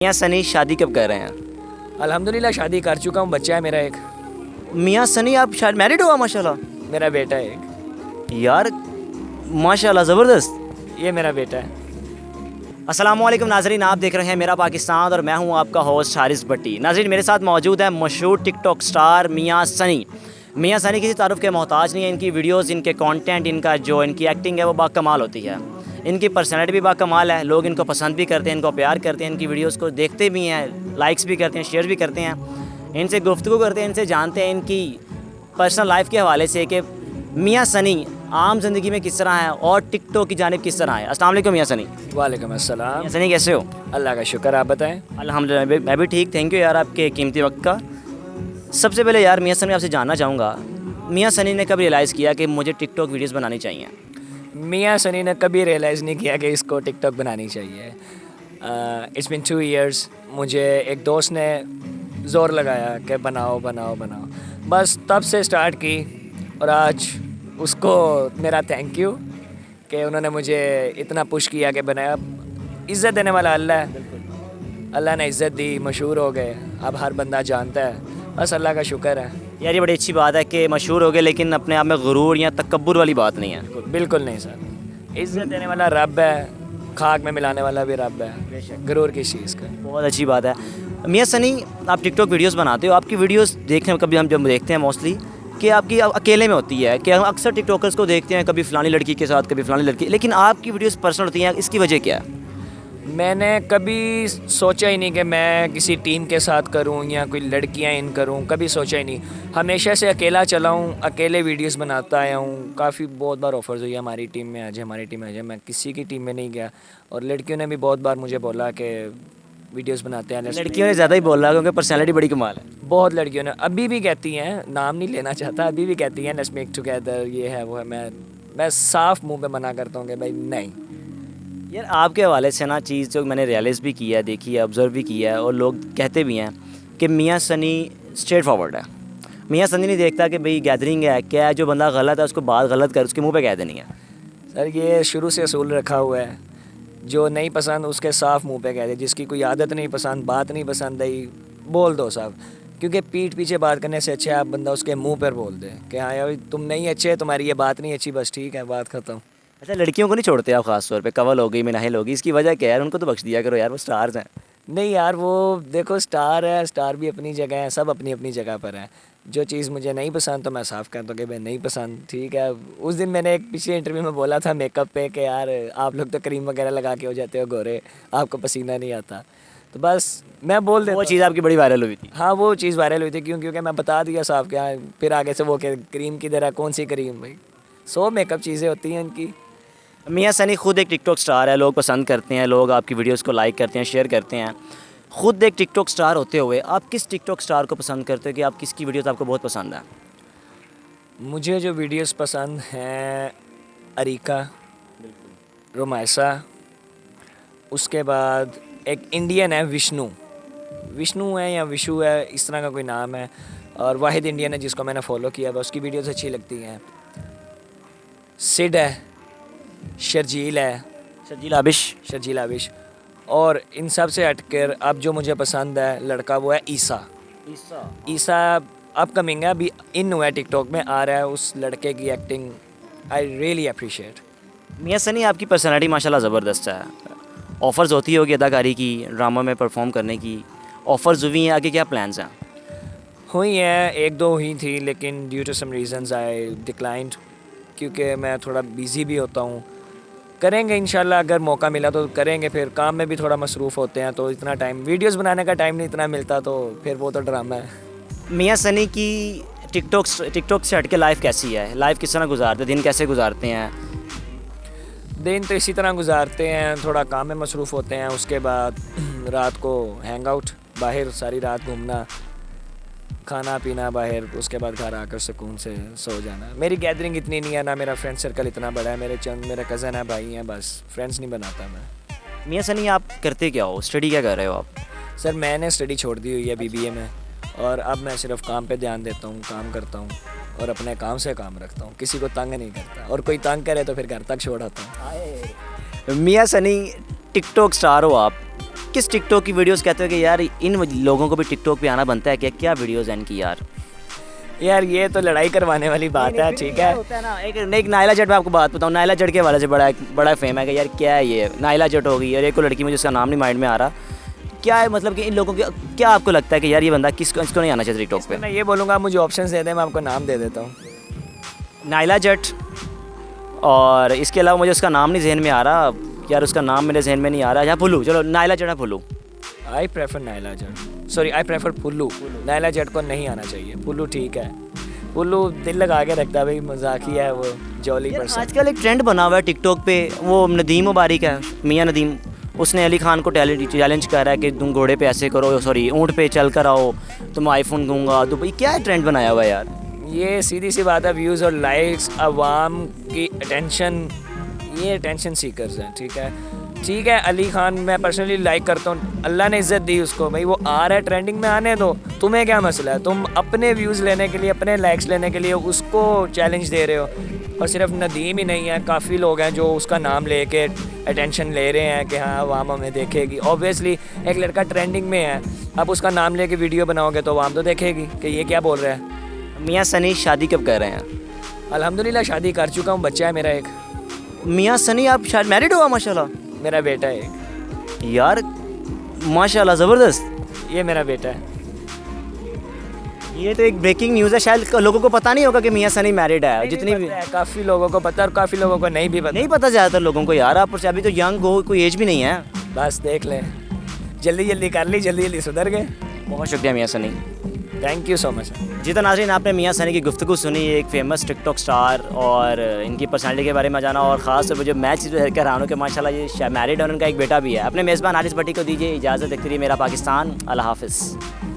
मियाँ सनी शादी कब कर रहे हैं? अल्हम्दुलिल्लाह शादी कर चुका हूँ, बच्चा है मेरा एक। मियाँ सनी आप शायद मैरिड हुआ माशाल्लाह। मेरा बेटा है एक। यार माशाल्लाह ज़बरदस्त। ये मेरा बेटा है। अस्सलाम वालेकुम नाज़रीन, आप देख रहे हैं मेरा पाकिस्तान और मैं हूं आपका होस्ट हारिस भट्टी। नाज़रीन मेरे साथ मौजूद है मशहूर टिकटॉक स्टार मियाँ सनी। मियाँ सनी किसी तारुफ के मोहताज नहीं है। इनकी वीडियोस, इनके कंटेंट, इनका जो इनकी एक्टिंग है वो बाकमाल होती है। इनकी पर्सनैलिटी भी बाकमाल है। लोग इनको पसंद भी करते हैं, इनको प्यार करते हैं, इनकी वीडियोस को देखते भी हैं, लाइक्स भी करते हैं, शेयर भी करते हैं, इनसे गुफ्तगू करते हैं, इनसे जानते हैं इनकी पर्सनल लाइफ के हवाले से कि मियाँ सनी आम ज़िंदगी में किस तरह है और टिकटॉक की जानिब किस तरह है। अस्सलाम वालेकुम मियाँ सनी। वालेकुम अस्सलाम। मियाँ सनी कैसे हो? अल्लाह का शुक्र, आप बताएं। अल्हम्दुलिल्लाह मैं भी ठीक। थैंक यू यार आपके कीमती वक्त का। सबसे पहले यार मियाँ सनी आपसे जानना चाहूँगा, मियाँ सनी ने कब रियलाइज़ किया कि मुझे टिकटॉक वीडियोस बनानी चाहिए? मियाँ सनी ने कभी रियलाइज़ नहीं किया कि इसको टिकटॉक बनानी चाहिए। It's been 2 years. मुझे एक दोस्त ने ज़ोर लगाया कि बनाओ बनाओ बनाओ, बस तब से स्टार्ट की। और आज उसको मेरा थैंक यू कि उन्होंने मुझे इतना पुश किया कि बनाया। इज़्ज़त देने वाला अल्लाह है। अल्लाह ने इज़्ज़त दी, मशहूर हो गए, अब हर बंदा जानता है। बस अल्लाह का शुक्र है। यार ये बड़ी अच्छी बात है कि मशहूर हो गए, लेकिन अपने आप में गुरूर या तकब्बुर वाली बात नहीं है। बिल्कुल नहीं सर, इज़्ज़त देने वाला रब है, खाक में मिलाने वाला भी रब है। गुरूर किस चीज़ का? बहुत अच्छी बात है। मियाँ सनी आप टिकटॉक वीडियोस बनाते हो, आपकी वीडियोस देखने में कभी हम जब देखते हैं मोस्टली कि आपकी अकेले में होती है, कि हम अक्सर टिकटॉकर्स को देखते हैं कभी फ़लानी लड़की के साथ, कभी फ़लानी लड़की, लेकिन आपकी वीडियोस पर्सनल होती हैं। इसकी वजह क्या है? मैंने कभी सोचा ही नहीं कि मैं किसी टीम के साथ करूं या कोई लड़कियां इन करूं, कभी सोचा ही नहीं। हमेशा से अकेला चला हूं, अकेले वीडियोस बनाता आया हूं। काफ़ी बहुत बार ऑफर्स हुई हमारी टीम में आ जाए, हमारी टीम में आ जाए, मैं किसी की टीम में नहीं गया। और लड़कियों ने भी बहुत बार मुझे बोला कि वीडियोस बनाते हैं। लड़कियों ने ज़्यादा ही बोला क्योंकि पर्सनैलिटी बड़ी कमाल है। बहुत लड़कियों ने अभी भी कहती हैं, नाम नहीं लेना चाहता, अभी भी कहती हैं लेट्स मेक टुगेदर, ये है वो है। मैं साफ मुंह पे मना करता हूँ कि भाई नहीं। यार आपके हवाले से ना चीज़ जो मैंने रियलाइज़ भी किया है, देखी है, ऑब्ज़र्व भी किया है और लोग कहते भी हैं कि मियाँ सनी स्ट्रेट फॉरवर्ड है। मियाँ सनी नहीं देखता कि भाई गैदरिंग है क्या है, जो बंदा गलत है उसको बात गलत कर उसके मुंह पे कह देनी है। सर ये शुरू से असूल रखा हुआ है, जो नहीं पसंद उसके साफ मुंह पे कह दे। जिसकी कोई आदत नहीं पसंद, बात नहीं पसंद आई, बोल दो साहब। क्योंकि पीठ पीछे बात करने से अच्छा है आप बंदा उसके मुंह पर बोल दे कि हाँ यार तुम नहीं अच्छे, तुम्हारी ये बात नहीं अच्छी, बस ठीक है, बात ख़त्म। अच्छा लड़कियों को नहीं छोड़ते आप ख़ास तौर पे? कवल हो गई, मिनाहिल होगी, इसकी वजह क्या है यार? उनको तो बख्श दिया करो यार, वो स्टार्स हैं। नहीं यार, वो देखो स्टार है, स्टार भी अपनी जगह है, सब अपनी अपनी जगह पर है। जो चीज़ मुझे नहीं पसंद तो मैं साफ़ कहता हूँ कि भाई नहीं पसंद, ठीक है। उस दिन मैंने एक पिछले इंटरव्यू में बोला था मेकअप पे कि यार आप लोग तो क्रीम वगैरह लगा के हो जाते हो गोरे, आपको पसीना नहीं आता। तो बस मैं बोल देता वो हूँ। चीज़ आपकी बड़ी वायरल हुई थी। हाँ वो चीज़ वायरल हुई थी, क्योंकि मैं बता दिया साहब क्या। फिर आगे से वो कि क्रीम किधर है, कौन सी क्रीम? भाई 100 मेकअप चीज़ें होती हैं इनकी। मियाँ सनी खुद एक टिकटॉक स्टार है, लोग पसंद करते हैं, लोग आपकी वीडियोस को लाइक करते हैं, शेयर करते हैं। खुद एक टिकटॉक स्टार होते हुए आप किस टिकटॉक स्टार को पसंद करते हो कि आप किसकी वीडियोस आपको बहुत पसंद है? मुझे जो वीडियोस पसंद हैं, अरीका, रोमायसा, उसके बाद एक इंडियन है विष्णु, विष्णु है या विशु है, इस तरह का कोई नाम है। और वाहिद इंडियन है जिसको मैंने फॉलो किया है, उसकी वीडियोस अच्छी लगती हैं। सिड है, शर्जील है, शर्जील आबिश। और इन सब से हटकर अब जो मुझे पसंद है लड़का, वो है ईसा। ईसा अपकमिंग है, अभी इन हुआ है, टिकटॉक में आ रहा है। उस लड़के की एक्टिंग आई रियली अप्रिशिएट। मियाँ सनी आपकी पर्सनैलिटी माशाल्लाह ज़बरदस्त है। ऑफ़र्स होती होगी अदाकारी की, ड्रामा में परफॉर्म करने की, ऑफ़र्स हुई हैं, आगे क्या प्लान्स हैं? हुई हैं, 1-2 हुई थी, लेकिन due to some reasons I declined, क्योंकि मैं थोड़ा बिज़ी भी होता हूँ। करेंगे इंशाल्लाह, अगर मौका मिला तो करेंगे। फिर काम में भी थोड़ा मसरूफ़ होते हैं तो इतना टाइम, वीडियोस बनाने का टाइम नहीं इतना मिलता, तो फिर वो तो ड्रामा है। मियाँ सनी की टिकटॉक से हट के लाइफ कैसी है? लाइफ किस तरह गुजारते हैं, दिन कैसे गुजारते हैं? दिन तो इसी तरह गुजारते हैं, थोड़ा काम में मसरूफ़ होते हैं, उसके बाद रात को हैंग आउट, बाहर सारी रात घूमना, खाना पीना बाहर, उसके बाद घर आकर सुकून से सो जाना। मेरी गैदरिंग इतनी नहीं है ना, मेरा फ्रेंड सर्कल इतना बड़ा है, मेरे कज़न है, भाई हैं, बस फ्रेंड्स नहीं बनाता मैं। मियाँ सनी आप करते क्या हो, स्टडी क्या कर रहे हो आप? सर मैंने स्टडी छोड़ दी हुई है BBA में, और अब मैं सिर्फ काम पे ध्यान देता हूँ, काम करता हूँ और अपने काम से काम रखता हूँ, किसी को तंग नहीं करता। और कोई तंग करे तो फिर घर तक छोड़ आता हूँ। मियाँ सनी टिकटॉक स्टार हो आप, किस टिकटॉक की वीडियोस कहते हो कि यार इन लोगों को भी टिकटॉक पे आना बनता है क्या? क्या वीडियोस हैं इनकी यार? यार ये तो लड़ाई करवाने वाली बात है, ठीक है। होता है ना, एक नायला जट, मैं आपको बात बताऊँ, नायला जट के वाले से बड़ा फेम है कि यार क्या है ये नायला जट हो गई, और एक को लड़की मुझे उसका नाम नहीं माइंड में आ रहा, क्या है मतलब कि इन लोगों के क्या आपको लगता है कि यार ये बंदा किसको इसको नहीं आना चाहिए टिकटॉक पे? मैं ये बोलूँगा, आप मुझे ऑप्शन दे दें, मैं आपको नाम दे देता हूँ। नायला जट, और इसके अलावा मुझे उसका नाम नहीं जहन में आ रहा यार, उसका नाम मेरे जहन में नहीं आ रहा। या फुल्लू, चलो नायला जट है Phullu. I prefer Naila Jatt, sorry I prefer Pullu. Naila Jatt को नहीं आना चाहिए, पुल्लू ठीक है। पुल्लू दिल लगा के रखता है भाई, मजाकी है वो, जॉली पर्सन। आजकल एक ट्रेंड बना हुआ है टिकटॉक पे, वो नदीम मुबारक है, मियाँ नदीम, उसने अली खान को चैलेंज कर रहा है कि तुम घोड़े पे ऐसे करो, सॉरी ऊँट पे चल कर आओ, तुम आईफोन दूंगा। तो भाई क्या ट्रेंड बनाया हुआ है यार? ये सीधी सी बात है, व्यूज़ और लाइक्स, अवाम की अटेंशन, ये अटेंशन सीकर्स हैं, ठीक है। ठीक है, अली खान मैं पर्सनली लाइक करता हूँ, अल्लाह ने इज़्ज़त दी उसको, भाई वो आ रहा है ट्रेंडिंग में, आने दो, तुम्हें क्या मसला है? तुम अपने व्यूज़ लेने के लिए, अपने लाइक्स लेने के लिए उसको चैलेंज दे रहे हो। और सिर्फ नदीम ही नहीं है, काफ़ी लोग हैं जो उसका नाम लेके अटेंशन ले रहे हैं कि हाँ अवाम हमें देखेगी। ऑब्वियसली एक लड़का ट्रेंडिंग में है, अब उसका नाम लेके वीडियो बनाओगे तो अवाम तो देखेगी कि ये क्या बोल रहा है। मियाँ सनी शादी कब कर रहे हैं? अल्हम्दुलिल्लाह शादी कर चुका हूँ, बच्चा है मेरा एक। मियाँ सनी आप शायद मैरिड हुआ माशाल्लाह? मेरा बेटा है एक। यार माशाल्लाह ज़बरदस्त। ये मेरा बेटा है। ये तो एक ब्रेकिंग न्यूज़ है, शायद लोगों को पता नहीं होगा कि मियाँ सनी मैरिड है। जितनी भी काफ़ी लोगों को पता है और काफ़ी लोगों को नहीं भी पता। नहीं पता ज़्यादातर लोगों को यार, आप अभी तो यंग हो, कोई एज भी नहीं है। बस देख ले, जल्दी जल्दी कर ली, जल्दी जल्दी सुधर गए। बहुत शुक्रिया मियाँ Sunny. Thank you so much. जी तो नाज़रीन, आपने मियाँ सनी की गुफ्तगू सुनी, एक फेमस टिकटॉक स्टार, और इनकी पर्सनालिटी के बारे में जाना, और ख़ास तौर पर जो मैं चीज़ देख कर रहा हूँ कि माशाल्लाह ये मैरिड और उनका एक बेटा भी है। अपने मेज़बान हारिस भट्टी को दीजिए इजाज़त, देखते रहिए मेरा पाकिस्तान। अल्लाह हाफ़िज़।